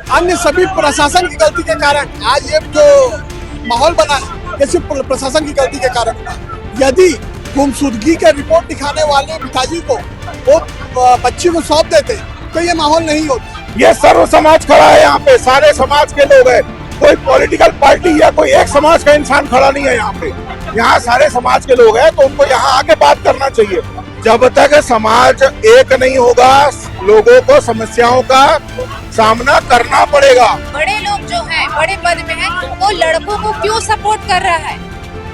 अन्य सभी प्रशासन की गलती के कारण आज ये जो माहौल बना है ये सिर्फ प्रशासन की गलती के कारण हुआ। यदि गुमशुदगी के रिपोर्ट दिखाने वाले पिताजी को वो बच्ची को सौंप देते तो ये माहौल नहीं होता। ये सर्व समाज खड़ा है यहाँ पे, सारे समाज के लोग हैं, कोई पॉलिटिकल पार्टी या कोई एक समाज का इंसान खड़ा नहीं है यहाँ पे। यहाँ सारे समाज के लोग हैं, तो उनको यहाँ आके बात करना चाहिए। जब तक समाज एक नहीं होगा, लोगों को समस्याओं का सामना करना पड़ेगा। बड़े लोग जो हैं, बड़े पद में हैं, वो लड़कों को क्यों सपोर्ट कर रहा है,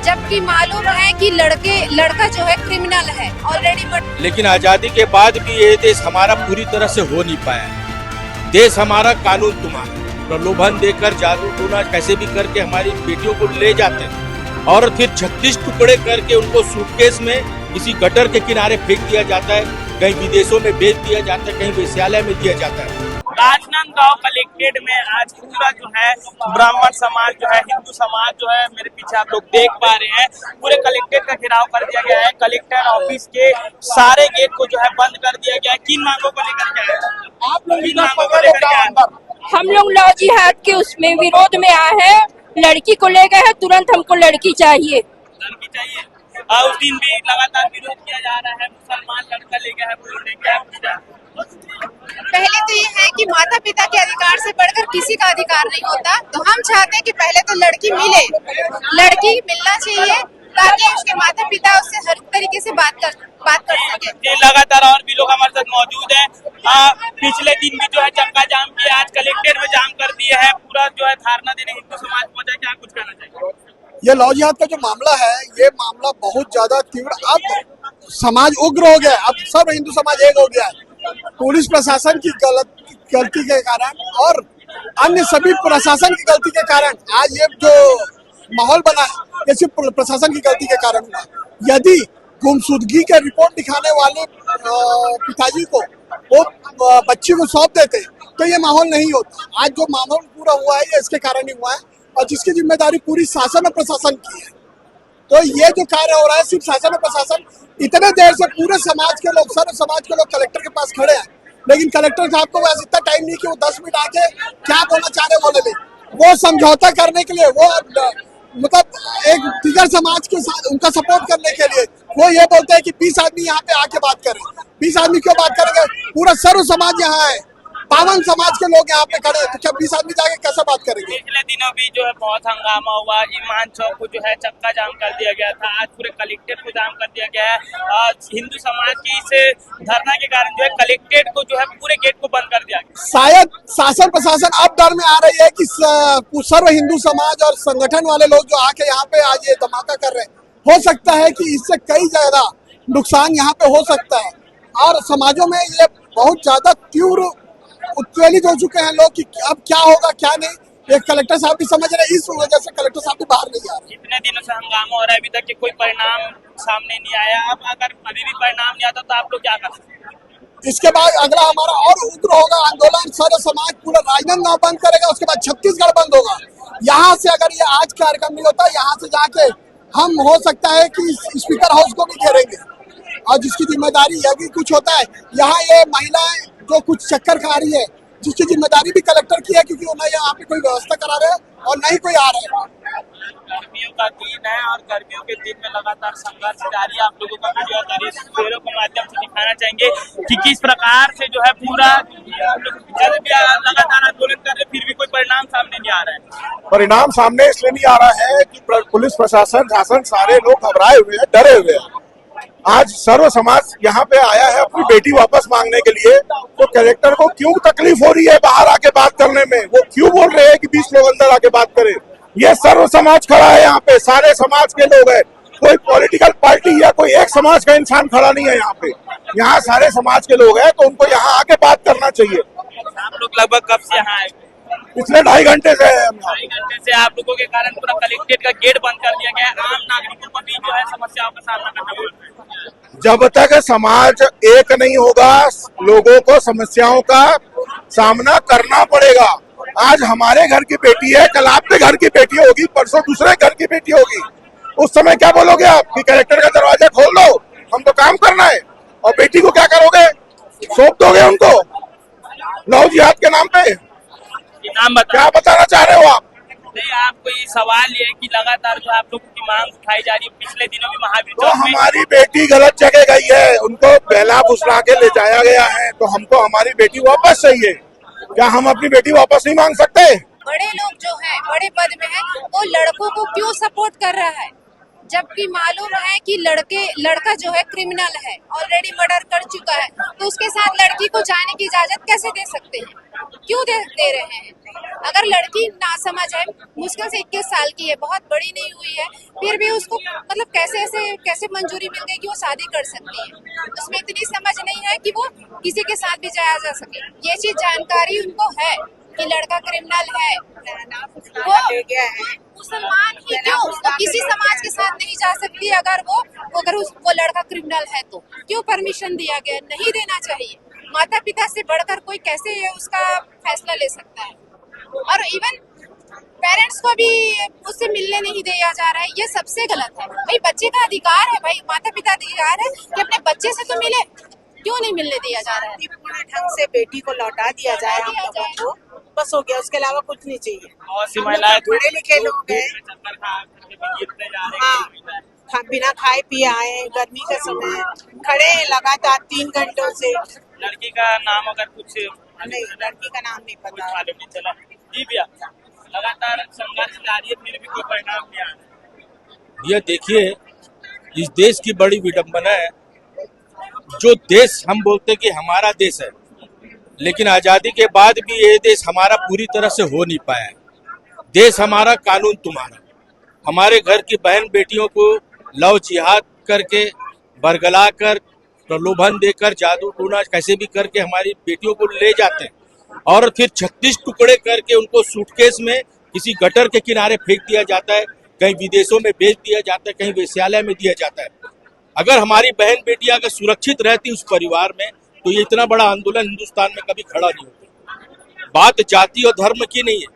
जबकि मालूम है कि लड़का जो है क्रिमिनल है ऑलरेडी। लेकिन आजादी के बाद भी ये देश हमारा पूरी तरह से हो नहीं पाया। देश हमारा कानून तुम्हारा, प्रलोभन देकर जादू टोना कैसे भी करके हमारी बेटियों को ले जाते हैं और फिर 36 टुकड़े करके उनको सूटकेस में किसी गटर के किनारे फेंक दिया जाता है, कहीं विदेशों में बेच दिया जाता है, कहीं वेश्यालय में दिया जाता है। राजनांदगांव कलेक्ट्रेट में आज पूरा जो है ब्राह्मण समाज जो है, हिंदू समाज जो है, मेरे पीछे आप लोग देख पा रहे हैं, पूरे कलेक्ट्रेट का घेराव कर दिया गया है। कलेक्टर ऑफिस के सारे गेट को जो है बंद कर दिया गया है। किन मांगों को लेकर के आए? किन मांगों को लेकर के आए? हम लोग लॉ जिहाद के उसमें विरोध में आए हैं। लड़की को ले गए हैं, तुरंत हमको लड़की चाहिए। लड़की चाहिए। उस दिन भी लगातार विरोध किया जा रहा है, मुसलमान लड़का ले गया है, बोलने क्या पहले तो ये है कि माता पिता के अधिकार से बढ़कर किसी का अधिकार नहीं होता, तो हम चाहते हैं कि पहले तो लड़की मिले, लड़की मिलना चाहिए ताकि उसके माता पिता उससे हर तरीके से बात कर सके। लगातार और भी लोग हमारे साथ मौजूद हैं। पिछले दिन भी जो है चक्का जाम किया, आज कलेक्ट्रेट में जाम कर दिया है, पूरा जो है धारणा देने हिंदू समाज पहुंचा। क्या कुछ कहना चाहिए? ये लॉ जिहाद का जो मामला है, ये मामला बहुत ज्यादा तीव्र, अब समाज उग्र हो गया, अब सब हिंदू समाज एक हो गया है। पुलिस प्रशासन की गलती के कारण और अन्य सभी प्रशासन की गलती के कारण आज ये जो माहौल बना है ये सिर्फ प्रशासन की गलती के कारण हुआ। यदि गुमशुदगी के रिपोर्ट दिखाने वाले पिताजी को वो बच्ची को सौंप देते तो ये माहौल नहीं होता। आज जो माहौल पूरा हुआ है ये इसके कारण ही हुआ है, और जिसकी जिम्मेदारी पूरी शासन और प्रशासन की है। तो ये जो कार्य हो रहा है सिर्फ शासन और प्रशासन, इतने देर से पूरे समाज के लोग, सर्व समाज के लोग कलेक्टर के पास खड़े हैं, लेकिन कलेक्टर साहब को वैसे इतना टाइम नहीं कि वो 10 मिनट आके क्या बोलना चाह रहे बोले ले। वो समझौता करने के लिए, वो मतलब एक दिगर समाज के साथ उनका सपोर्ट करने के लिए वो ये बोलते हैं कि 20 आदमी यहाँ पे आके बात करें। 20 आदमी क्यों बात करेंगे? पूरा सर्व समाज यहाँ है, 52 समाज के लोग यहाँ पे खड़े हैं, तो क्या 20 आदमी जाके कैसे बात करेंगे? पिछले दिनों भी जो है बहुत हंगामा हुआ, ईमान चौक को जो है चक्का जाम कर दिया गया था, आज पूरे कलेक्ट्रेट को जाम कर दिया गया है। हिंदू समाज की इस धरना के कारण जो है कलेक्ट्रेट को जो है पूरे गेट को बंद कर दिया गया। शायद शासन प्रशासन अब डर में आ रही है कि सर्व हिंदू समाज और संगठन वाले लोग जो आके यहाँ पे आज ये धमाका कर रहे हैं, हो सकता है कि इससे कई ज्यादा नुकसान यहाँ पे हो सकता है, और समाजों में ये बहुत ज्यादा तीव्र उत्तेजित हो चुके हैं लोग कि अब क्या होगा क्या नहीं। ये कलेक्टर साहब भी समझ रहे हैं, इस वजह से कलेक्टर साहब भी बाहर नहीं आ रहे। इतने दिनों से हंगामा हो रहा है, अभी तक के कोई परिणाम सामने नहीं आया। अब अगर अभी भी परिणाम नहीं आता तो आप लोग क्या कर सकते हैं? इसके बाद अगला हमारा और उग्र होगा आंदोलन, सर्व समाज पूरा राजनांदगांव बंद करेगा, उसके बाद छत्तीसगढ़ बंद होगा। यहाँ से अगर ये आज कार्यक्रम नहीं होता, यहाँ से जाके हम हो सकता है कि स्पीकर हाउस को भी घेरेंगे, और जिसकी जिम्मेदारी यदि कुछ होता है, यहाँ ये महिलाएं जो कुछ चक्कर खा रही है, जिसकी जिम्मेदारी भी कलेक्टर की है, क्योंकि उन्हें यहाँ पे कोई व्यवस्था करा रहे हैं और नहीं कोई आ रहा है। गर्मियों का दिन है और गर्मियों के दिन में लगातार संघर्ष जारी है। आप लोगों का वीडियो तस्वीरों के माध्यम से दिखाना चाहेंगे कि किस प्रकार से जो है पूरा लगातार आंदोलन कर रहे, फिर भी कोई परिणाम सामने नहीं आ रहा है। परिणाम सामने इसलिए नहीं आ रहा है कि पुलिस प्रशासन शासन सारे लोग घबराए हुए हैं, डरे हुए हैं। आज सर्व समाज यहाँ पे आया है अपनी बेटी वापस मांगने के लिए, तो कलेक्टर को क्यों तकलीफ हो रही है बाहर आके बात करने में? वो क्यों बोल रहे हैं कि 20 लोग अंदर आके बात करें? ये सर्व समाज खड़ा है यहाँ पे, सारे समाज के लोग हैं, कोई पॉलिटिकल पार्टी या कोई एक समाज का इंसान खड़ा नहीं है यहाँ पे। यहाँ सारे समाज के लोग हैं, तो उनको यहाँ आके बात करना चाहिए। आप लोग लगभग कब से यहाँ आए? पिछले 2.5 घंटे से 2.5 घंटे से आप लोगों के कारण पूरा कलेक्ट्रेट का गेट बंद कर दिया गया है। आम नागरिकों को भी जो है समस्याओं का सामना करना पड़ रहा है। जब तक समाज एक नहीं होगा, लोगों को समस्याओं का सामना करना पड़ेगा। आज हमारे घर की बेटी है, कल आपके घर की बेटी होगी, परसों दूसरे घर की बेटी होगी। उस समय क्या बोलोगे आप कि कलेक्टर का दरवाजा खोल दो, हम तो काम करना है, और बेटी को क्या करोगे? सौंप दोगे उनको लॉ जिहाद के नाम पे? नाम बता। क्या बताना चाह रहे हो आप? नहीं, आपको ये सवाल ये है कि लगातार जो आप लोगों की मांग उठाई जा रही है, पिछले दिनों में महावीर तो चौक में हमारी बेटी गलत जगह गई है, उनको बहला फुसला के ले जाया गया है, तो हमको हमारी बेटी वापस चाहिए। क्या हम अपनी बेटी वापस नहीं मांग सकते? बड़े लोग जो हैं, बड़े पद में हैं, वो लड़कों को क्यों सपोर्ट कर रहा है, जबकि मालूम है कि लड़का जो है क्रिमिनल है, ऑलरेडी मर्डर कर चुका है, तो उसके साथ लड़की को जाने की इजाजत कैसे दे सकते हैं? क्यों दे रहे हैं? अगर लड़की नासमझ है, मुश्किल से 21 साल की है, बहुत बड़ी नहीं हुई है, फिर भी उसको मतलब कैसे मंजूरी मिल गई कि वो शादी कर सकती है? उसमें इतनी समझ नहीं है कि वो किसी के साथ भी जाया जा सके। ये चीज जानकारी उनको है कि लड़का क्रिमिनल है, वो मुसलमान ही क्यों, वो किसी समाज के साथ नहीं जा सकती अगर वो लड़का क्रिमिनल है, तो क्यों परमिशन दिया गया? नहीं देना चाहिए। माता पिता से बढ़कर कोई कैसे उसका फैसला ले सकता है? और इवन पेरेंट्स को भी उससे मिलने नहीं दिया जा रहा है, ये सबसे गलत है। भाई बच्चे का अधिकार है, भाई माता पिता अधिकार है कि अपने बच्चे से तो मिले, क्यों नहीं मिलने दिया जा रहा है? पूरे ढंग से बेटी को लौटा दिया जाए हम लोगों को, बस हो गया, उसके अलावा कुछ नहीं चाहिए। बहुत सी महिलाएं पढ़े लिखे लोग हैं, हाँ, बिना खाए पिए आए, गर्मी का समय है, खड़े हैं लगातार 3 घंटों से। लड़की का नाम अगर कुछ नहीं, लड़की का नाम नहीं कुछ पता। मालूम नहीं चला। जी भैया, लगातार संघर्ष जारी है, फिर भी कोई परिणाम नहीं आ रहा। ये देखिए, इस देश की बड़ी विडंबना है। जो देश हम बोलते कि हमारा देश है, लेकिन आजादी के बाद भी ये देश हमारा पूरी तरह से हो नहीं पाया है। देश हमारा, कानून तुम्हारा। हमारे घर की बहन बेटियों को लव जिहाद करके, बरगला कर, प्रलोभन देकर, जादू टोना कैसे भी करके हमारी बेटियों को ले जाते हैं और फिर 36 टुकड़े करके उनको सूटकेस में किसी गटर के किनारे फेंक दिया जाता है, कहीं विदेशों में बेच दिया जाता है, कहीं वेश्यालय में दिया जाता है। अगर हमारी बहन बेटियां अगर सुरक्षित रहती उस परिवार में, तो ये इतना बड़ा आंदोलन हिंदुस्तान में कभी खड़ा नहीं होता। बात जाति और धर्म की नहीं है,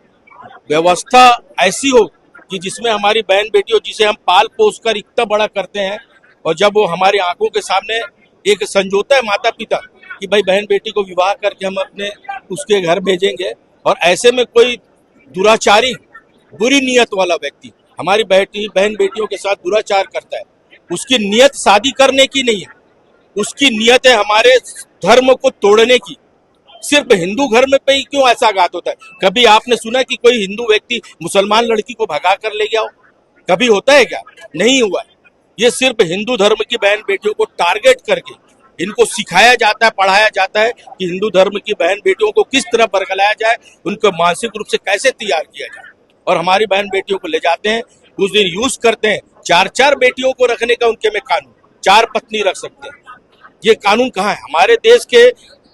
व्यवस्था ऐसी हो कि जिसमें हमारी बहन बेटियों, जिसे हम पाल पोस कर इतना बड़ा करते हैं, और जब वो हमारी आंखों के सामने एक समझौता है माता पिता कि भाई बहन बेटी को विवाह करके हम अपने उसके घर भेजेंगे, और ऐसे में कोई दुराचारी, बुरी नियत वाला व्यक्ति हमारी बहन बेटियों के साथ दुराचार करता है, उसकी नियत शादी करने की नहीं है, उसकी नियत है हमारे धर्म को तोड़ने की। सिर्फ हिंदू घर में पे ही क्यों ऐसा घात होता है? कभी आपने सुना कि कोई हिंदू व्यक्ति मुसलमान लड़की को भगा कर ले गया हो? कभी होता है क्या? नहीं हुआ है। ये सिर्फ हिंदू धर्म की बहन बेटियों को टारगेट करके इनको सिखाया जाता है, पढ़ाया जाता है कि हिंदू धर्म की बहन बेटियों को किस तरह बरगलाया जाए, उनको मानसिक रूप से कैसे तैयार किया जाए, और हमारी बहन बेटियों को ले जाते हैं, कुछ दिन यूज करते हैं। 4-4 बेटियों को रखने का उनके में कानून, 4 पत्नी रख सकते हैं। ये कानून कहाँ है? हमारे देश के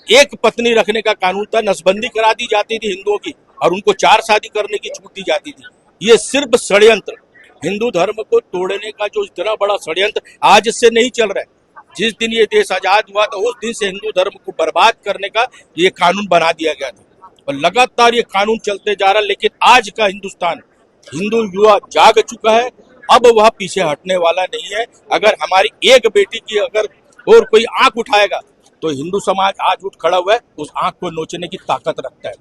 एक पत्नी रखने का कानून था, नसबंदी करा दी जाती थी हिंदुओं की, और उनको 4 शादी करने की छूट दी जाती थी। ये सिर्फ षड्यंत्र, हिंदू धर्म को तोड़ने का जो इतना बड़ा षड्यंत्र आज से नहीं चल रहा है। जिस दिन ये देश आजाद हुआ था, उस दिन से हिंदू धर्म को बर्बाद करने का ये कानून बना दिया गया था, और लगातार ये कानून चलते जा रहा है। लेकिन आज का हिंदुस्तान, हिंदू युवा जाग चुका है, अब वह पीछे हटने वाला नहीं है। अगर हमारी एक बेटी की अगर और कोई आंख उठाएगा, तो हिंदू समाज आज उठ खड़ा हुआ है, उस आंख को नोचने की ताकत रखता है।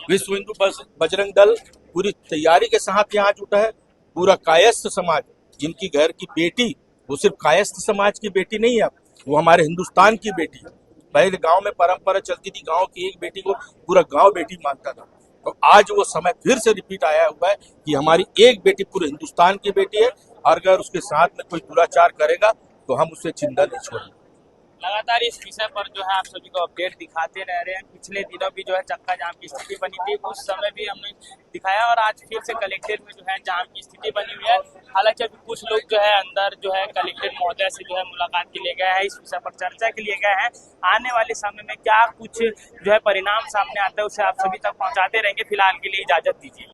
विश्व हिंदू बजरंग दल पूरी तैयारी के साथ यहाँ जुटा है। पूरा कायस्थ समाज, जिनकी घर की बेटी, वो सिर्फ कायस्थ समाज की बेटी नहीं है, वो हमारे हिंदुस्तान की बेटी है। पहले गांव में परंपरा चलती थी, गांव की एक बेटी को पूरा गांव बेटी मानता था, तो आज वो समय फिर से रिपीट आया हुआ है कि हमारी एक बेटी पूरे हिंदुस्तान की बेटी है, और अगर उसके साथ में कोई दुराचार करेगा तो हम उसे जिंदा नहीं छोड़ेंगे। लगातार इस विषय पर जो है आप सभी को अपडेट दिखाते रह रहे हैं। पिछले दिनों भी जो है चक्का जाम की स्थिति बनी थी, उस समय भी हमने दिखाया, और आज फिर से कलेक्ट्रेट में जो है जाम की स्थिति बनी हुई है। हालांकि अभी कुछ लोग जो है अंदर जो है कलेक्ट्रेट महोदय से जो है मुलाकात के लिए गए हैं, इस विषय पर चर्चा के लिए गए हैं। आने वाले समय में क्या कुछ जो है परिणाम सामने आता है, उसे आप सभी तक पहुँचाते रहेंगे। फिलहाल के लिए इजाजत दीजिए।